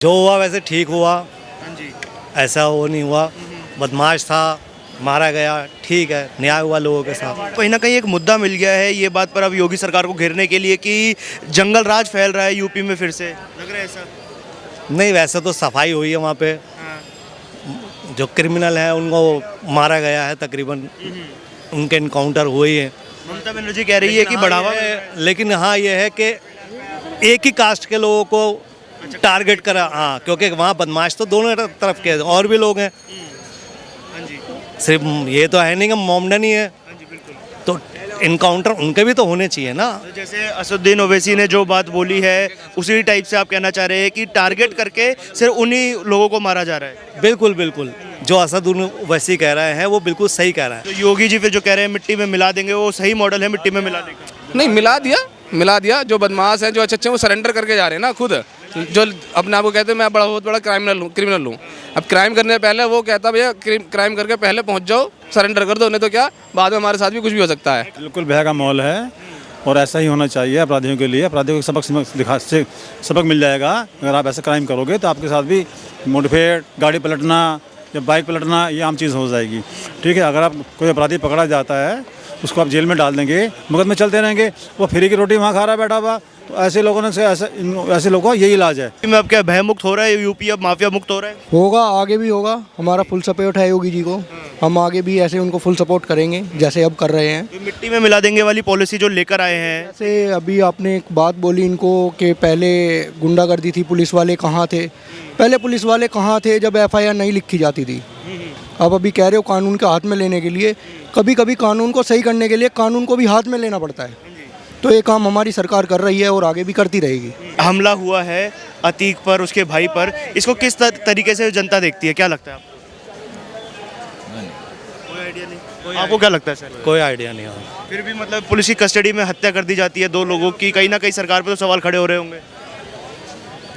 जो हुआ वैसे ठीक हुआ, हाँ जी। ऐसा वो नहीं हुआ। बदमाश था, मारा गया, ठीक है, न्याय हुआ लोगों के साथ। कहीं ना कहीं एक मुद्दा मिल गया है ये बात पर अब योगी सरकार को घेरने के लिए कि जंगल राज फैल रहा है यूपी में, फिर से लग रहा है ऐसा। नहीं, वैसे तो सफाई हुई है वहाँ पे, हाँ। जो क्रिमिनल हैं उनको मारा गया है तकरीबन, उनके इनकाउंटर हुए हैं। ममता बनर्जी कह रही है कि बढ़ावा लेकिन हाँ ये है कि एक ही कास्ट के लोगों को टारगेट करा, हाँ, क्योंकि वहाँ बदमाश तो दोनों तरफ के और भी लोग हैं, हाँ जी, सिर्फ ये तो है नहीं कि मोमडन ही है, हाँ जी, बिल्कुल। तो इनकाउंटर उनके भी तो होने चाहिए ना। तो जैसे असदुद्दीन ओवैसी ने जो बात बोली है उसी टाइप से आप कहना चाह रहे हैं कि टारगेट करके सिर्फ उन्हीं लोगों को मारा जा रहा है। बिल्कुल बिल्कुल, जो असदुद्दीन ओवैसी कह रहे हैं वो बिल्कुल सही कह रहा है। तो योगी जी फिर जो कह रहे हैं मिट्टी में मिला देंगे, वो सही मॉडल है मिट्टी में मिला देंगे? नहीं, मिला दिया। जो बदमाश हैं, जो अच्छे हैं, वो सरेंडर करके जा रहे हैं ना खुद। जो अपने आप को कहते हैं मैं बहुत बड़ा क्रिमिनल हूँ। अब क्राइम करने से पहले वो कहता भैया क्राइम करके पहले पहुँच जाओ, सरेंडर कर दो, नहीं तो क्या बाद में हमारे साथ भी कुछ भी हो सकता है। बिल्कुल भय का माहौल है और ऐसा ही होना चाहिए अपराधियों के लिए। अपराधियों को सबक मिल जाएगा। अगर आप ऐसा क्राइम करोगे तो आपके साथ भी मुठभेड़, गाड़ी पलटना या बाइक पलटना ये आम चीज़ हो जाएगी। ठीक है, अगर आप कोई अपराधी पकड़ा जाता है उसको आप जेल में डाल देंगे, मुकदमे चलते रहेंगे, वो फ्री की रोटी वहाँ खा रहा बैठा हुआ, तो ऐसे लोगों ने ऐसे लोगों का यही इलाज है। में अब क्या भय मुक्त हो रहा है यूपी, अब माफिया मुक्त हो रहा है? होगा, आगे भी होगा। हमारा फुल सपोर्ट है योगी जी को। हम आगे भी ऐसे उनको फुल सपोर्ट करेंगे जैसे अब कर रहे हैं। तो मिट्टी में मिला देंगे वाली पॉलिसी जो लेकर आए हैं, जैसे अभी आपने एक बात बोली इनको कि पहले गुंडागर्दी थी, पुलिस वाले कहाँ थे? पहले पुलिस वाले कहाँ थे जब एफआईआर नहीं लिखी जाती थी? अब अभी कह रहे हो कानून के हाथ में लेने के लिए। कभी कभी कानून को सही करने के लिए कानून को भी हाथ में लेना पड़ता है। तो ये काम हमारी सरकार कर रही है और आगे भी करती रहेगी। हमला हुआ है अतीक पर, उसके भाई पर, इसको किस तरीके से जनता देखती है, क्या लगता है आपको? कोई आइडिया नहीं। आपको क्या लगता है सर? कोई आइडिया नहीं है। फिर भी मतलब पुलिस की कस्टडी में हत्या कर दी जाती है दो लोगों की, कहीं ना कहीं सरकार पे तो सवाल खड़े हो रहे होंगे।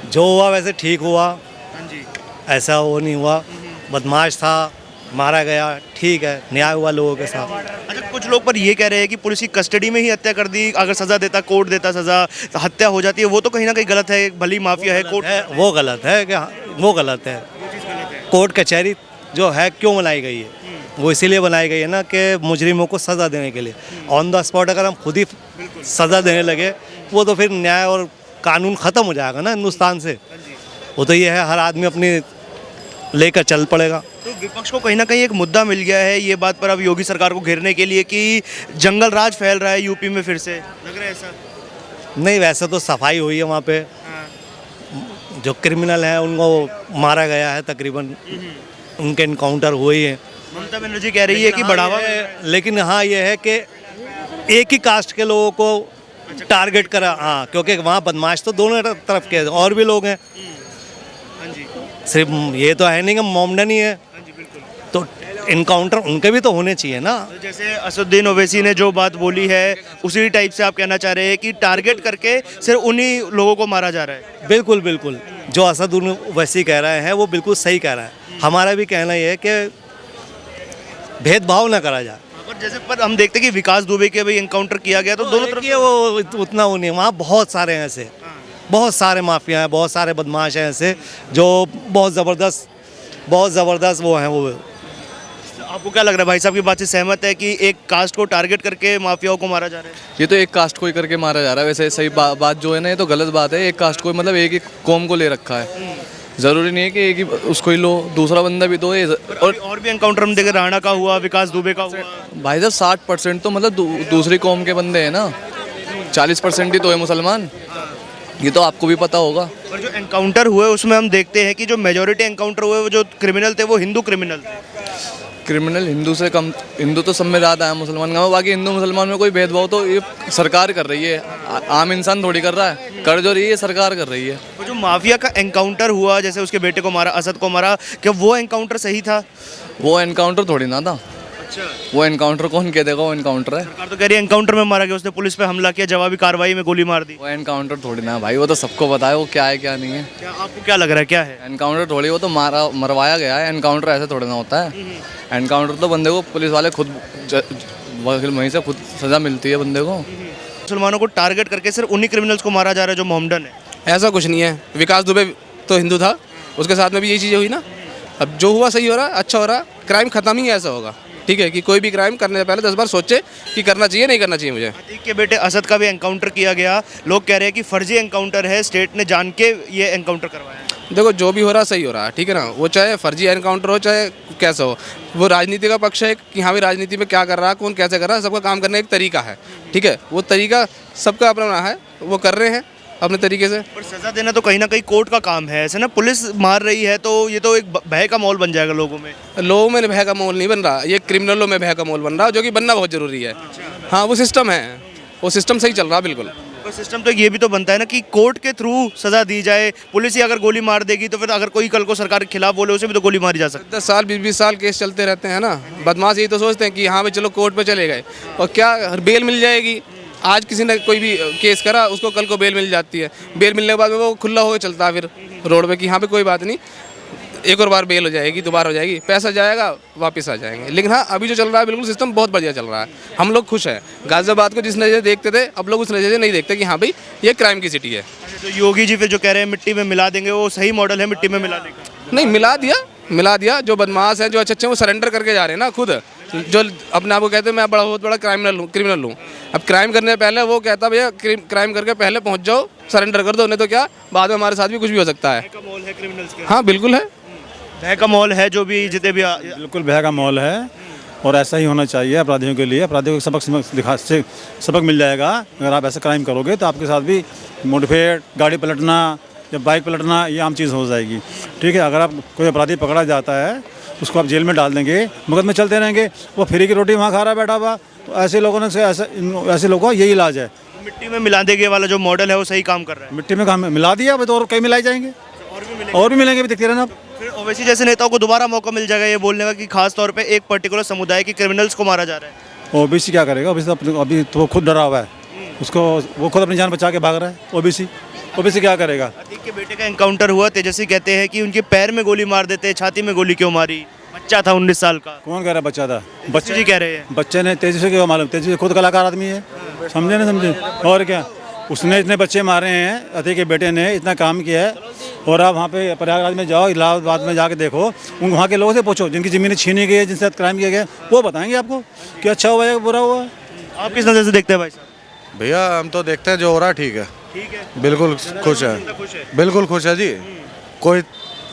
जो हुआ वैसे ठीक हुआ, हाँ जी। ऐसा वो नहीं हुआ। बदमाश था, मारा गया, ठीक है, न्याय हुआ लोगों के साथ। अच्छा, कुछ लोग पर ये कह रहे हैं कि पुलिस की कस्टडी में ही हत्या कर दी, अगर सजा देता, कोर्ट देता सजा, तो हत्या हो जाती है, वो तो कहीं ना कहीं गलत है। भली माफिया है, कोर्ट वो गलत है कि वो गलत है। कोर्ट कचहरी जो है क्यों बनाई गई है? वो इसीलिए बनाई गई है ना कि मुजरिमों को सज़ा देने के लिए। ऑन द स्पॉट अगर हम खुद ही सज़ा देने लगे वो तो फिर न्याय और कानून ख़त्म हो जाएगा ना हिंदुस्तान से। वो तो ये है हर आदमी अपनी लेकर चल पड़ेगा। तो विपक्ष को कहीं ना कहीं एक मुद्दा मिल गया है ये बात पर अब योगी सरकार को घेरने के लिए कि जंगल राज फैल रहा है यूपी में, फिर से लग रहा है ऐसा। नहीं, वैसे तो सफाई हुई है वहाँ पे, हाँ। जो क्रिमिनल हैं उनको मारा गया है तकरीबन, उनके इनकाउंटर हुए हैं। ममता बनर्जी कह रही है कि बढ़ावा लेकिन हाँ ये है कि एक ही कास्ट के लोगों को टारगेट करा, हाँ, क्योंकि वहाँ बदमाश तो दोनों तरफ के और भी लोग हैं, हाँ जी, सिर्फ ये तो है नहीं कि मोमडन ही है, हाँ जी, बिल्कुल। तो इनकाउंटर उनके भी तो होने चाहिए ना। तो जैसे असदुद्दीन ओवैसी ने जो बात बोली है उसी टाइप से आप कहना चाह रहे हैं कि टारगेट करके सिर्फ उन्हीं लोगों को मारा जा रहा है। बिल्कुल बिल्कुल, जो असदुद्दीन ओवैसी कह रहे हैं वो बिल्कुल सही कह रहा है। हमारा भी कहना ये है कि भेदभाव ना करा जाए। पर जैसे पर हम देखते हैं कि विकास दुबे के भाई एनकाउंटर किया गया तो दोनों तरफ ये वो उतना वो नहीं है, वहाँ बहुत सारे हैं ऐसे, बहुत सारे माफिया हैं, बहुत सारे बदमाश हैं ऐसे जो बहुत ज़बरदस्त वो हैं। वो आपको क्या लग रहा है भाई साहब की बात से सहमत है कि एक कास्ट को टारगेट करके माफियाओं को मारा जा रहा है? ये तो एक कास्ट को ही करके मारा जा रहा है। वैसे सही बात जो है ना, ये तो गलत बात है। एक कास्ट को मतलब एक ही कौम को ले रखा है। ज़रूरी नहीं है कि एक ही उसको ही लो, दूसरा बंदा भी तो है। और भी एनकाउंटर हम देखे, राणा का हुआ, विकास दुबे का हुआ। भाई साहब 60% तो मतलब दूसरी कौम के बंदे हैं ना, 40% ही तो है मुसलमान। ये तो आपको भी पता होगा। और जो एनकाउंटर हुए उसमें हम देखते हैं कि जो मेजोरिटी एनकाउंटर हुए वो जो क्रिमिनल थे वो हिंदू क्रिमिनल थे। क्रिमिनल हिंदू से कम, हिंदू तो सब में ज़्यादा है, मुसलमान का। बाकी हिंदू मुसलमान में कोई भेदभाव तो ये सरकार कर रही है, आम इंसान थोड़ी कर रहा है। कर जो रही है सरकार कर रही है। वो जो माफिया का एनकाउंटर हुआ, जैसे उसके बेटे को मारा, असद को मारा, क्या वो एनकाउंटर सही था? वो एनकाउंटर थोड़ी ना था। अच्छा, वो एनकाउंटर कौन कह देगा? वो एनकाउंटर है। सरकार तो कह रही है एनकाउंटर में मारा गया, उसने पुलिस पे हमला किया, जवाबी कार्रवाई में गोली मार दी। वो एनकाउंटर थोड़ी ना भाई, वो तो सबको पता है वो क्या है क्या नहीं है। क्या आपको क्या लग रहा है क्या है? एनकाउंटर थोड़ी, वो तो मरवाया गया है। एनकाउंटर ऐसे थोड़ी ना होता है। एनकाउंटर तो बंदे को पुलिस वाले खुद वहीं से खुद सजा मिलती है बंदे को। मुसलमानों को टारगेट करके सिर्फ उन्हीं क्रिमिनल्स को मारा जा रहा है जो मोहम्मडन है। ऐसा कुछ नहीं है। विकास दुबे तो हिंदू था, उसके साथ में भी यही चीज़ें हुई ना। अब जो हुआ सही हो रहा है, अच्छा हो रहा है, क्राइम खत्म ही ऐसा होगा। ठीक है कि कोई भी क्राइम करने से पहले 10 बार सोचे कि करना चाहिए नहीं करना चाहिए मुझे। अतीक के बेटे असद का भी एनकाउंटर किया गया, लोग कह रहे हैं कि फर्जी एनकाउंटर है, स्टेट ने जान के ये एनकाउंटर करवाया है। देखो जो भी हो रहा है सही हो रहा है, ठीक है ना, वो चाहे फर्जी एनकाउंटर हो चाहे कैसा हो, वो राजनीति का पक्ष है कि हाँ भी राजनीति में क्या कर रहा है, कौन कैसे कर रहा है, सबका काम करने का एक तरीका है। ठीक है, वो तरीका सबका अपना है, वो कर रहे हैं अपने तरीके से। पर सजा देना तो कहीं ना कहीं कोर्ट का काम है, ऐसे ना पुलिस मार रही है तो ये तो एक भय का माहौल बन जाएगा लोगों में। लोगों में भय का माहौल नहीं बन रहा, ये क्रिमिनलों में भय का माहौल बन रहा है, जो कि बनना बहुत ज़रूरी है। हाँ वो सिस्टम है, वो सिस्टम सही चल रहा है बिल्कुल। पर सिस्टम तो ये भी तो बनता है ना कि कोर्ट के थ्रू सजा दी जाए। पुलिस ही अगर गोली मार देगी तो फिर अगर कोई कल को सरकार के खिलाफ बोले उसे भी तो गोली मारी जा सकती 10 साल 20-20 साल केस चलते रहते हैं ना। बदमाश यही तो सोचते हैं कि हाँ भाई चलो कोर्ट पे चले गए और क्या बेल मिल जाएगी। आज किसी ने कोई भी केस करा उसको कल को बेल मिल जाती है, बेल मिलने के बाद में वो खुला होकर चलता है फिर रोड पे कि हाँ पे कोई बात नहीं, एक और बार बेल हो जाएगी, दोबारा हो जाएगी, पैसा जाएगा वापस आ जाएंगे। लेकिन हाँ अभी जो चल रहा है बिल्कुल सिस्टम बहुत बढ़िया चल रहा है, हम लोग खुश हैं। गाजियाबाद को जिस नज़र देखते थे अब लोग उस नज़र से नहीं देखते कि हाँ भाई ये क्राइम की सिटी है। है। तो योगी जी फिर जो कह रहे हैं मिट्टी में मिला देंगे, वो सही मॉडल है मिट्टी में मिलाने का? नहीं मिला दिया। जो बदमाश हैं जो अच्छे वो सरेंडर करके जा रहे हैं ना खुद, जो अपने आप को कहते हैं मैं बहुत बड़ा क्रिमिनल हूँ। अब क्राइम करने से पहले वो कहता भैया क्राइम करके पहले पहुँच जाओ, सरेंडर कर दो, नहीं तो क्या बाद में हमारे साथ भी कुछ भी हो सकता है। का माहौल है क्रिमिनल्स के, हाँ बिल्कुल है, भय का माहौल है, जो भी जितने भी बिल्कुल भय का माहौल है और ऐसा ही होना चाहिए अपराधियों के लिए। अपराधियों को सबक मिल जाएगा। अगर आप ऐसा क्राइम करोगे तो आपके साथ भी मुठभेड़, गाड़ी पलटना या बाइक पलटना ये आम चीज़ हो जाएगी। ठीक है, अगर आप कोई अपराधी पकड़ा जाता है उसको आप जेल में डाल देंगे, मुकदमे चलते रहेंगे, वो फ्री की रोटी वहाँ खा रहा बैठा हुआ, तो ऐसे लोगों ने ऐसे लोगों का यही इलाज है। मिट्टी में मिला देंगे वाला जो मॉडल है वो सही काम कर रहा है। मिट्टी में काम मिला दिया अब तो और कई मिलाई जाएंगे, और भी मिलेंगे, भी देखते रहना आप। फिर ओवैसी जैसे नेताओं को दोबारा मौका मिल जाएगा ये बोलने का कि खास तौर पे एक पर्टिकुलर समुदाय के क्रिमिनल्स को मारा जा रहा है। ओबीसी क्या करेगा? अभी तो वो खुद डरा हुआ है, उसको वो खुद अपनी जान बचा के भाग रहा है। ओबीसी क्या करेगा? अतीक के बेटे का एनकाउंटर हुआ, तेजस्वी कहते हैं कि उनके पैर में गोली मार देते, छाती में गोली क्यों मारी? बच्चा था 19 साल का। कौन कह रहा है बच्चा था? बच्चे जी कह रहे हैं। बच्चे ने तेजस्वी क्यों मालूम? तेजस्वी खुद कलाकार आदमी है, समझे ना समझे? और क्या, उसने इतने बच्चे मारे हैं, अतीक के बेटे ने इतना काम किया है। और आप वहाँ पे प्रयागराज में जाओ, इलाहाबाद में जाके देखो, उन वहाँ के लोगों से पूछो जिनकी ज़मीनें छीनी गई है, जिनके साथ क्राइम किया गया, वो बताएंगे आपको कि अच्छा हुआ है बुरा हुआ है। आप किस नज़र से देखते हैं भाई साहब? भैया हम तो देखते हैं जो हो रहा है ठीक है, ठीक है, बिल्कुल खुश है, बिल्कुल खुश है जी, कोई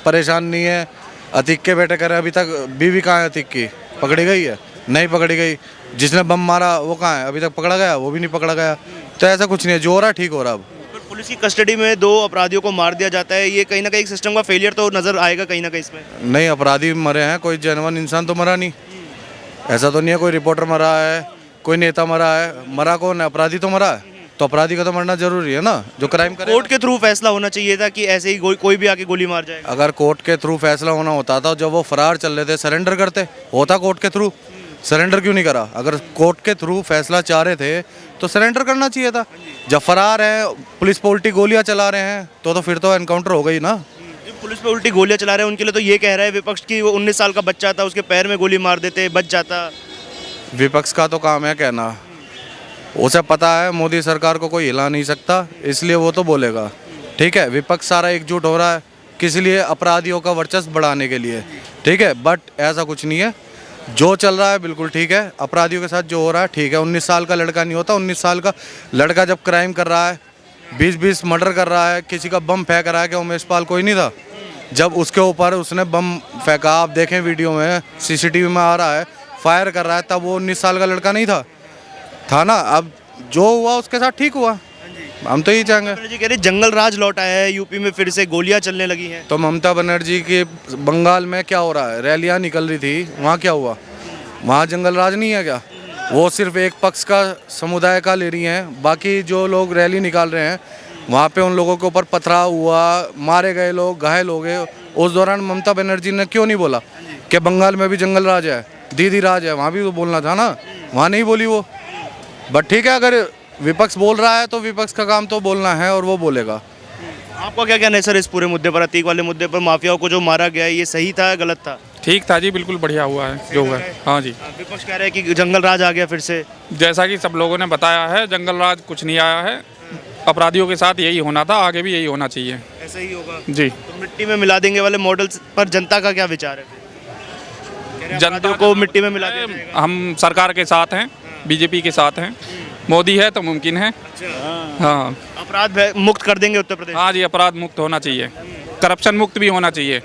परेशान नहीं है। अतीक के बेटे कह रहे हैं अभी तक बीवी कहाँ है अतीक की? पकड़ी गई है? नहीं पकड़ी गई। जिसने बम मारा वो कहाँ है? अभी तक पकड़ा गया? वो भी नहीं पकड़ा गया। तो ऐसा कुछ नहीं है, जो हो रहा है ठीक हो रहा है। अब पुलिस की कस्टडी में 2 अपराधियों को मार दिया जाता है, ये कहीं ना कहीं सिस्टम का फेलियर तो नजर आएगा कहीं ना कहीं इसमें। नहीं, अपराधी मरे हैं, कोई जेन्युइन इंसान तो मरा नहीं। ऐसा तो नहीं है कोई रिपोर्टर मरा है, कोई नेता मरा है। मरा कौन है? अपराधी तो मरा है, तो अपराधी का तो मरना जरूरी है ना, जो क्राइम करे। कोर्ट के थ्रू फैसला होना चाहिए था कि ऐसे ही कोई भी आके गोली मार जाएगा। अगर कोर्ट के थ्रू फैसला होना होता था, जब वो फरार चल रहे थे सरेंडर करते, होता कोर्ट के थ्रू। सरेंडर क्यों नहीं करा? अगर कोर्ट के थ्रू फैसला चाह रहे थे तो सरेंडर करना चाहिए था। जब फरार है, पुलिस पे उल्टी गोलियां चला रहे हैं, तो फिर तो एनकाउंटर हो गई ना। जो पुलिस पे उल्टी गोलियां चला रहे हैं उनके लिए तो ये कह रहा है विपक्ष की वो 19 साल का बच्चा था, उसके पैर में गोली मार देते बच जाता। विपक्ष का तो काम है कहना, उसे पता है मोदी सरकार को कोई हिला नहीं सकता, इसलिए वो तो बोलेगा। ठीक है, विपक्ष सारा एकजुट हो रहा है किस लिए? अपराधियों का वर्चस्व बढ़ाने के लिए। ठीक है, बट ऐसा कुछ नहीं है, जो चल रहा है बिल्कुल ठीक है। अपराधियों के साथ जो हो रहा है ठीक है। 19 साल का लड़का नहीं होता, 19 साल का लड़का जब क्राइम कर रहा है, 20-20 मर्डर कर रहा है, किसी का बम फेंक रहा है, क्या उमेश पाल कोई नहीं था? जब उसके ऊपर उसने बम फेंका, आप देखें वीडियो में, सीसीटीवी में आ रहा है, फायर कर रहा है, तब वो 19 साल का लड़का नहीं था ना। अब जो हुआ उसके साथ ठीक हुआ, हम तो यही चाहेंगे। जी कह रहे जंगल राज लौटा है, यूपी में फिर से गोलियां चलने लगी हैं। तो ममता बनर्जी के बंगाल में क्या हो रहा है? रैलियां निकल रही थी, वहाँ क्या हुआ? वहाँ जंगल राज नहीं है क्या? वो सिर्फ एक पक्ष का समुदाय का ले रही हैं, बाकी जो लोग रैली निकाल रहे हैं वहाँ पे उन लोगों के ऊपर पथराव हुआ, मारे गए लोग, घायल हो गए। उस दौरान ममता बनर्जी ने क्यों नहीं बोला कि बंगाल में भी जंगल राज है, दीदी राज है? वहाँ भी तो बोलना था ना, वहाँ नहीं बोली वो। बट ठीक है, अगर विपक्ष बोल रहा है तो विपक्ष का काम तो बोलना है और वो बोलेगा। आपका क्या कहना है सर इस पूरे मुद्दे पर, अतीक वाले मुद्दे पर? माफियाओं को जो मारा गया है ये सही था गलत था? ठीक था जी, बिल्कुल बढ़िया हुआ है जो हुआ है। हाँ जी, विपक्ष कह रहे हैं कि जंगल राज आ गया फिर से। जैसा कि सब लोगों ने बताया है, जंगल राज कुछ नहीं आया है, अपराधियों के साथ यही होना था, आगे भी यही होना चाहिए। ऐसा ही होगा। जी तो मिट्टी में मिला देंगे वाले मॉडल्स पर जनता का क्या विचार है? कह रहे हैं जनता अपराधियों को मिट्टी में मिला दिया जाएगा। हम सरकार के साथ हैं, बीजेपी के साथ हैं, मोदी है तो मुमकिन है। हाँ अपराध मुक्त कर देंगे उत्तर प्रदेश। हाँ जी, अपराध मुक्त होना चाहिए, करप्शन मुक्त भी होना चाहिए।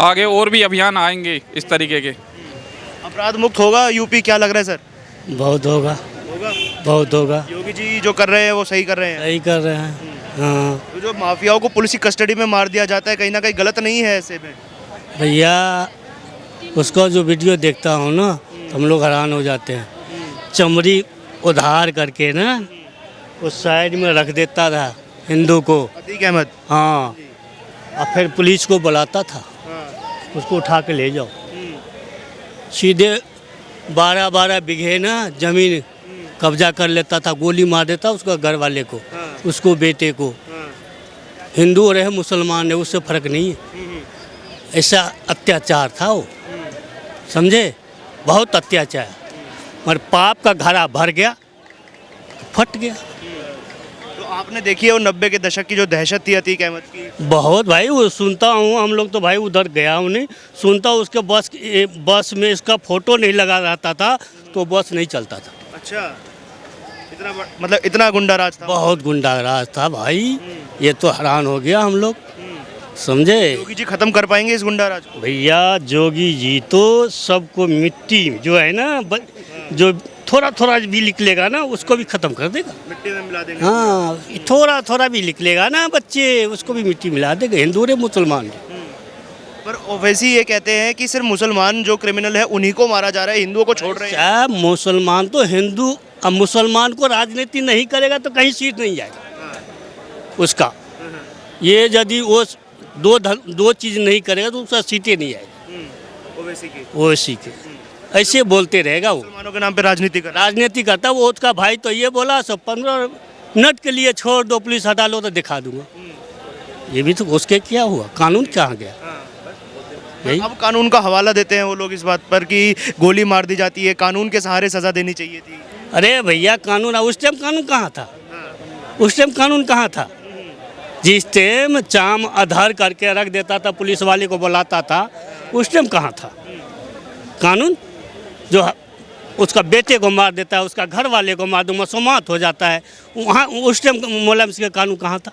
आगे और भी अभियान आएंगे इस तरीके के। अपराध मुक्त होगा यूपी, क्या लग रहा है सर? बहुत होगा, होगा। बहुत होगा, योगी जी जो कर रहे हैं वो सही कर रहे हैं। सही कर रहे हैं। हाँ तो जो माफियाओं को पुलिस की कस्टडी में मार दिया जाता है, कहीं ना कहीं गलत नहीं है ऐसे में? भैया, उसका जो वीडियो देखता हूँ ना तो हम लोग हैरान हो जाते हैं। चमड़ी उधार करके ना उस साइड में रख देता था हिंदू को। अतीक अहमद। हाँ, और फिर पुलिस को बुलाता था, उसको उठा के ले जाओ। सीधे 12-12 बीघे ना जमीन कब्जा कर लेता था, गोली मार देता उसका घर वाले को, उसको बेटे को। हिंदू रहे मुसलमान रहे उससे फर्क नहीं है। ऐसा अत्याचार था वो, समझे, बहुत अत्याचार। और पाप का घड़ा भर गया, फट गया। तो आपने देखी है वो 90 के दशक की जो दहशत थी अतीक अहमद की? बहुत भाई, वो सुनता हूँ, हम लोग तो भाई उधर गया हूँ नहीं, सुनता हूँ उसके बस में इसका फोटो नहीं लगा रहता था तो बस नहीं चलता था। अच्छा, इतना मतलब इतना गुंडा राज था? बहुत गुंडा राज था भाई, ये तो हैरान हो गया हम लोग, समझे। योगी जी खत्म कर पाएंगे इस गुंडा राज को? भैया जोगी जी तो सबको मिट्टी जो है ना, जो थोड़ा थोड़ा भी निकलेगा ना उसको भी खत्म कर देगा, मिट्टी में मिला देंगे। हाँ, थोड़ा थोड़ा भी निकलेगा ना बच्चे, उसको भी मिट्टी मिला देगा, हिंदू रे मुसलमान रे। पर ओवैसी ये कहते हैं कि सिर्फ मुसलमान जो क्रिमिनल है उन्हीं को मारा जा रहा है, हिंदुओं को छोड़ रहे हैं। क्या मुसलमान तो हिंदू, अब मुसलमान को राजनीति नहीं करेगा तो कहीं सीट नहीं जाएगा उसका। ये यदि वो दो चीज़ नहीं करेगा तो उसका सीटें नहीं आएगी। ओवैसी के ऐसे बोलते रहेगा वो, मुसलमानों के नाम पे राजनीति कर। राजनीति करता वो। उसका भाई तो ये बोला, सब 15 मिनट के लिए छोड़ दो, पुलिस हटा लो तो दिखा दूंगा। ये भी तो उसके क्या हुआ, कानून कहाँ गया? यही अब कानून का हवाला देते हैं वो लोग इस बात पर कि गोली मार दी जाती है, कानून के सहारे सजा देनी चाहिए थी। अरे भैया, कानून उस टाइम कानून कहाँ था? उस टाइम कानून कहाँ था? जिस टाइम चाम अधर करके रख देता था, पुलिस वाले को बुलाता था, उस टाइम कहाँ था कानून? जो उसका बेटे को मार देता है, उसका घर वाले को मार दो, मसूमात हो जाता है, वहाँ उस टाइम मौलवी का कानून कहाँ था?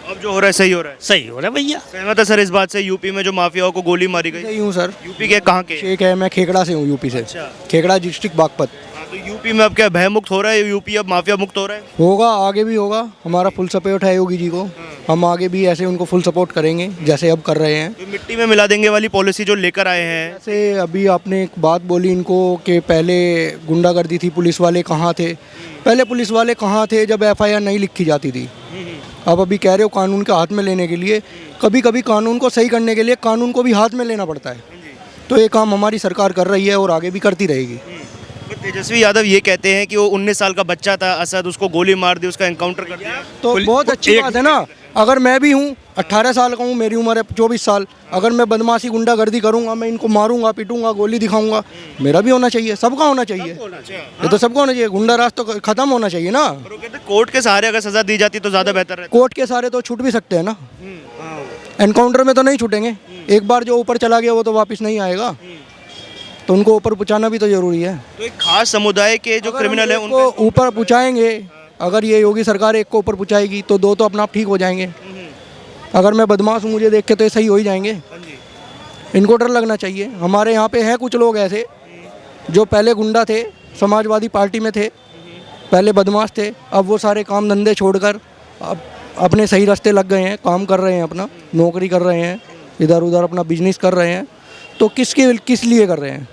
अब जो हो रहा है सही हो रहा है। सही हो रहा है भैया। सहमत है सर इस बात से? यूपी में जो माफियाओं को गोली मारी गई? सही हूँ सर। यूपी के कहाँ के? शेख है, मैं खेकड़ा से हूँ, यूपी से। अच्छा। खेकड़ा डिस्ट्रिक्ट बागपत। हाँ, तो यूपी में अब क्या भय मुक्त हो रहा है? यूपी अब माफिया मुक्त हो रहा है? होगा, आगे भी होगा। हमारा फुल सपोर्ट है योगी जी को, हम आगे भी ऐसे उनको फुल सपोर्ट करेंगे जैसे अब कर रहे हैं। तो मिट्टी में मिला देंगे वाली पॉलिसी जो लेकर आए हैं, जैसे अभी आपने एक बात बोली इनको कि पहले गुंडागर्दी थी, पुलिस वाले कहाँ थे? पहले पुलिस वाले कहाँ थे जब एफआईआर नहीं लिखी जाती थी? अब अभी कह रहे हो कानून के हाथ में लेने के लिए, कभी कभी कानून को सही करने के लिए कानून को भी हाथ में लेना पड़ता है। तो ये काम हमारी सरकार कर रही है और आगे भी करती रहेगी। पर तेजस्वी यादव ये कहते हैं कि वो 19 साल का बच्चा था असद, उसको गोली मार दी, उसका एनकाउंटर कर दिया। तो बहुत अच्छी बात है ना। अगर मैं भी हूँ 18 साल का हूँ, मेरी उम्र है 24 साल, अगर मैं बदमाशी गुंडागर्दी करूँगा, मैं इनको मारूंगा, पीटूंगा, गोली दिखाऊंगा, मेरा भी होना चाहिए, सबका होना चाहिए। ये तो सबका होना चाहिए, गुंडा राज तो खत्म होना चाहिए ना। और वो कहते हैं कोर्ट के सहारे अगर सजा दी जाती तो ज़्यादा बेहतर रहता। कोर्ट के सहारे तो छूट भी सकते हैं ना, एनकाउंटर में तो नहीं छूटेंगे। एक बार जो ऊपर चला गया वो तो वापस नहीं आएगा, तो उनको ऊपर पहुँचाना भी तो जरूरी है। तो एक खास समुदाय के जो क्रिमिनल है उनको ऊपर पहुँचाएंगे, अगर ये योगी सरकार एक को ऊपर पहुँचाएगी तो दो तो अपना आप ठीक हो जाएंगे। अगर मैं बदमाश हूँ, मुझे देख के तो ये सही हो ही जाएंगे। इनको डर लगना चाहिए। हमारे यहाँ पे हैं कुछ लोग ऐसे जो पहले गुंडा थे, समाजवादी पार्टी में थे, पहले बदमाश थे, अब वो सारे काम धंधे छोड़कर अब अपने सही रास्ते लग गए हैं, काम कर रहे हैं, अपना नौकरी कर रहे हैं, इधर उधर अपना बिजनेस कर रहे हैं। तो किस लिए कर रहे हैं?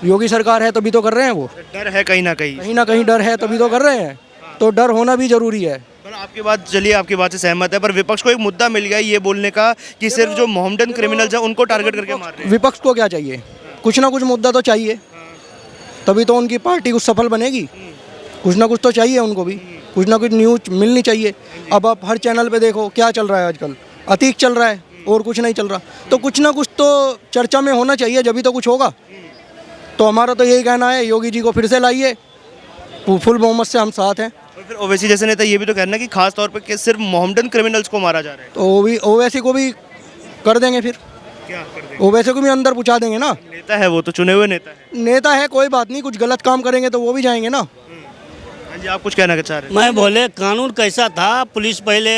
योगी सरकार है तभी तो कर रहे हैं। वो डर है कहीं ना कहीं डर है तभी तो कर रहे हैं। तो डर होना भी जरूरी है। पर आपकी बात, चलिए आपकी बात से सहमत है, पर विपक्ष को एक मुद्दा मिल गया ये बोलने का कि सिर्फ जो मोहम्मदन क्रिमिनल्स हैं उनको टारगेट करके मार रहे हैं। विपक्ष को क्या चाहिए? कुछ ना कुछ मुद्दा तो चाहिए, तभी तो उनकी पार्टी कुछ सफल बनेगी। कुछ ना कुछ तो चाहिए उनको भी, कुछ ना कुछ न्यूज मिलनी चाहिए। अब आप हर चैनल पे देखो क्या चल रहा है आजकल, अतीक चल रहा है और कुछ नहीं चल रहा। तो कुछ ना कुछ तो चर्चा में होना चाहिए, जब भी तो कुछ होगा। तो हमारा तो यही कहना है, योगी जी को फिर से लाइए, फुल बहुमत से हम साथ हैं। और फिर ओवैसी जैसे नेता ये भी तो कहना है कि खास तौर पे कि सिर्फ मोहम्मडन क्रिमिनल्स को मारा जा रहा है। तो ओवैसी को भी कर देंगे फिर, क्या कर देंगे? ओवैसी को भी अंदर पहुँचा देंगे ना। नेता है वो तो, चुने हुए नेता है। नेता है कोई बात नहीं, कुछ गलत काम करेंगे तो वो भी जाएंगे ना। हाँ जी, आप कुछ कहना चाह रहे हैं? मैं बोले कानून कैसा था, पुलिस पहले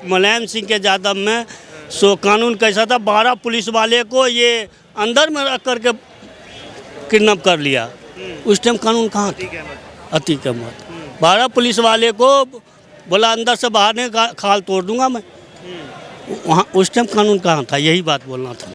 मुलायम सिंह के यादव में सो कानून कैसा था, 12 पुलिस वाले को ये अंदर में रख करके किडनैप कर लिया। उस टाइम कानून कहाँ था? अतीक अहमद 12 पुलिस वाले को बोला अंदर से बाहर नहीं, खाल तोड़ दूंगा मैं। वहाँ उस टाइम कानून कहाँ था, यही बात बोलना था।